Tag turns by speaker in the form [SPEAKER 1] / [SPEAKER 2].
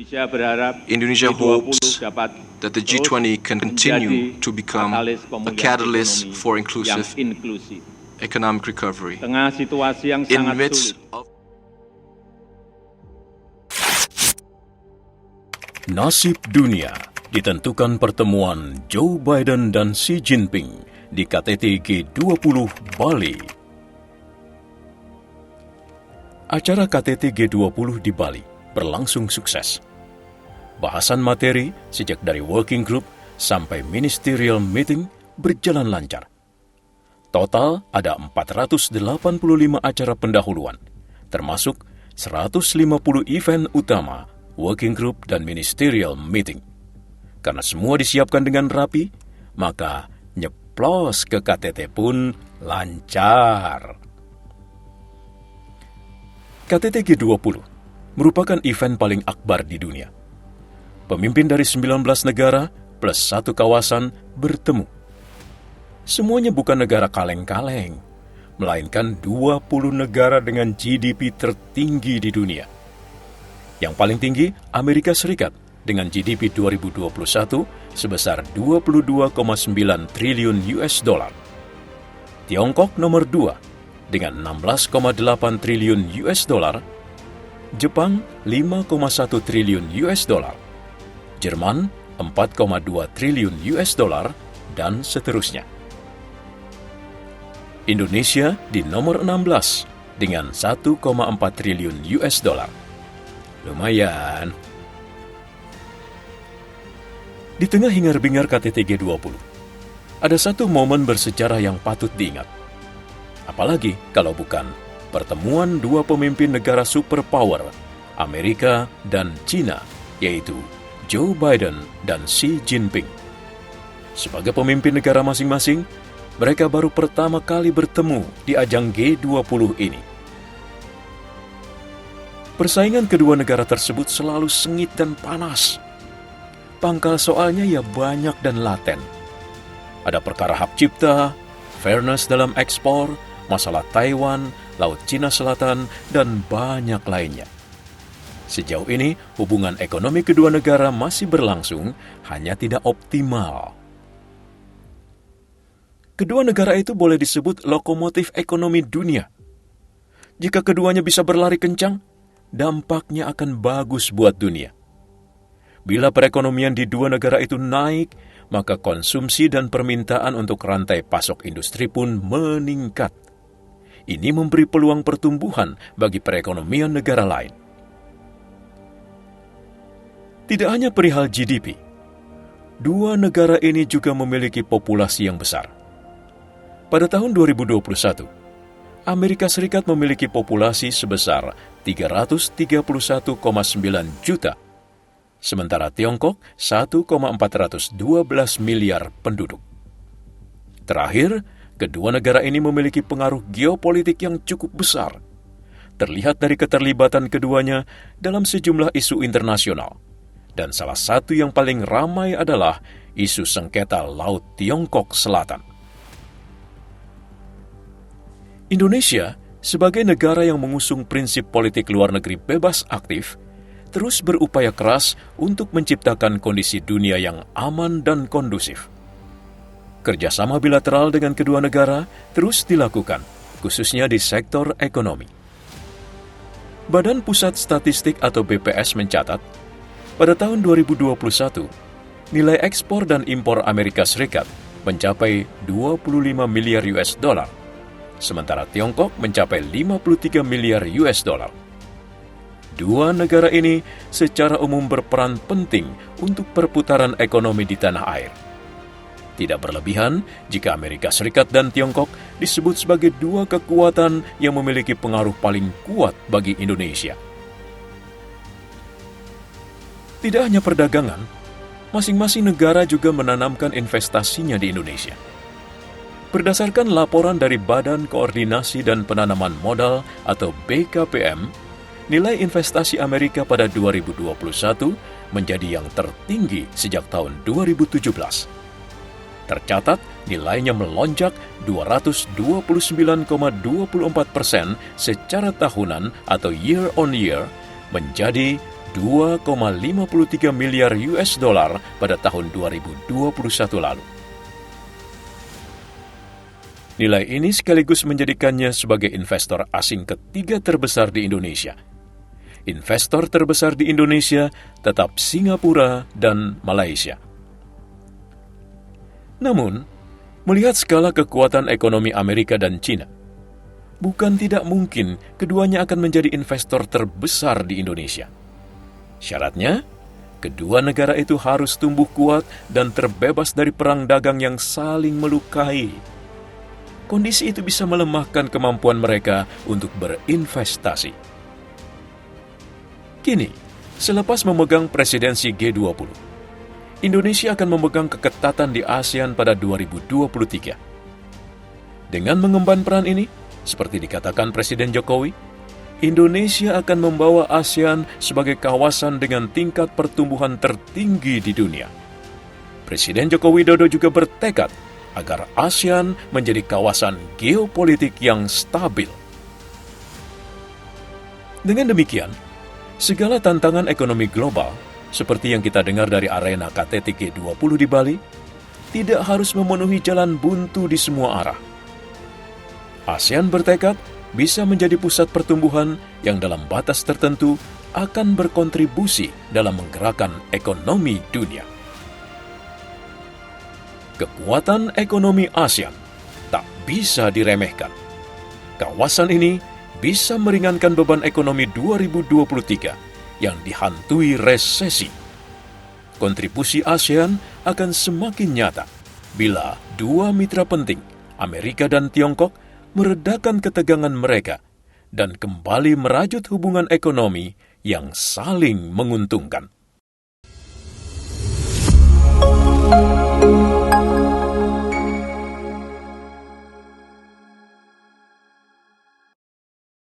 [SPEAKER 1] Indonesia hopes that the G20 can continue to become a catalyst for inclusive economic recovery. In midst of
[SPEAKER 2] Nasib dunia ditentukan pertemuan Joe Biden dan Xi Jinping di KTT G20 Bali. Acara KTT G20 di Bali berlangsung sukses. Bahasan materi sejak dari working group sampai ministerial meeting berjalan lancar. Total ada 485 acara pendahuluan, termasuk 150 event utama, working group dan ministerial meeting. Karena semua disiapkan dengan rapi, maka nyeplos ke KTT pun lancar. KTT G20 merupakan event paling akbar di dunia. Pemimpin dari 19 negara plus satu kawasan bertemu. Semuanya bukan negara kaleng-kaleng, melainkan 20 negara dengan GDP tertinggi di dunia. Yang paling tinggi Amerika Serikat dengan GDP 2021 sebesar 22,9 triliun US dollar. Tiongkok nomor 2 dengan 16,8 triliun US dollar. Jepang 5,1 triliun US dollar. Jerman 4,2 triliun US dollar dan seterusnya. Indonesia di nomor 16 dengan 1,4 triliun US dollar. Lumayan. Di tengah hingar-bingar KTT G20, ada satu momen bersejarah yang patut diingat. Apalagi kalau bukan pertemuan dua pemimpin negara superpower, Amerika dan China, yaitu Joe Biden dan Xi Jinping. Sebagai pemimpin negara masing-masing, mereka baru pertama kali bertemu di ajang G20 ini. Persaingan kedua negara tersebut selalu sengit dan panas. Pangkal soalnya ya banyak dan laten. Ada perkara hak cipta, fairness dalam ekspor, masalah Taiwan, Laut Cina Selatan, dan banyak lainnya. Sejauh ini, hubungan ekonomi kedua negara masih berlangsung, hanya tidak optimal. Kedua negara itu boleh disebut lokomotif ekonomi dunia. Jika keduanya bisa berlari kencang, dampaknya akan bagus buat dunia. Bila perekonomian di dua negara itu naik, maka konsumsi dan permintaan untuk rantai pasok industri pun meningkat. Ini memberi peluang pertumbuhan bagi perekonomian negara lain. Tidak hanya perihal GDP, dua negara ini juga memiliki populasi yang besar. Pada tahun 2021, Amerika Serikat memiliki populasi sebesar 331,9 juta, sementara Tiongkok 1,412 miliar penduduk. Terakhir, kedua negara ini memiliki pengaruh geopolitik yang cukup besar. Terlihat dari keterlibatan keduanya dalam sejumlah isu internasional. Dan salah satu yang paling ramai adalah isu sengketa Laut Tiongkok Selatan. Indonesia, sebagai negara yang mengusung prinsip politik luar negeri bebas aktif, terus berupaya keras untuk menciptakan kondisi dunia yang aman dan kondusif. Kerjasama bilateral dengan kedua negara terus dilakukan, khususnya di sektor ekonomi. Badan Pusat Statistik atau BPS mencatat, pada tahun 2021, nilai ekspor dan impor Amerika Serikat mencapai 25 miliar US dollar, sementara Tiongkok mencapai 53 miliar US dollar. Dua negara ini secara umum berperan penting untuk perputaran ekonomi di tanah air. Tidak berlebihan jika Amerika Serikat dan Tiongkok disebut sebagai dua kekuatan yang memiliki pengaruh paling kuat bagi Indonesia. Tidak hanya perdagangan, masing-masing negara juga menanamkan investasinya di Indonesia. Berdasarkan laporan dari Badan Koordinasi dan Penanaman Modal atau BKPM, nilai investasi Amerika pada 2021 menjadi yang tertinggi sejak tahun 2017. Tercatat nilainya melonjak 229,24% secara tahunan atau year on year menjadi $2,53 miliar pada tahun 2021 lalu. Nilai ini sekaligus menjadikannya sebagai investor asing ketiga terbesar di Indonesia. Investor terbesar di Indonesia tetap Singapura dan Malaysia. Namun, melihat skala kekuatan ekonomi Amerika dan China, bukan tidak mungkin keduanya akan menjadi investor terbesar di Indonesia. Syaratnya, kedua negara itu harus tumbuh kuat dan terbebas dari perang dagang yang saling melukai. Kondisi itu bisa melemahkan kemampuan mereka untuk berinvestasi. Kini, selepas memegang presidensi G20, Indonesia akan memegang keketatan di ASEAN pada 2023. Dengan mengemban peran ini, seperti dikatakan Presiden Jokowi, Indonesia akan membawa ASEAN sebagai kawasan dengan tingkat pertumbuhan tertinggi di dunia. Presiden Joko Widodo juga bertekad agar ASEAN menjadi kawasan geopolitik yang stabil. Dengan demikian, segala tantangan ekonomi global, seperti yang kita dengar dari arena KTT G20 di Bali, tidak harus memenuhi jalan buntu di semua arah. ASEAN bertekad bisa menjadi pusat pertumbuhan yang dalam batas tertentu akan berkontribusi dalam menggerakkan ekonomi dunia. Kekuatan ekonomi ASEAN tak bisa diremehkan. Kawasan ini bisa meringankan beban ekonomi 2023 yang dihantui resesi. Kontribusi ASEAN akan semakin nyata bila dua mitra penting, Amerika dan Tiongkok, meredakan ketegangan mereka dan kembali merajut hubungan ekonomi yang saling menguntungkan.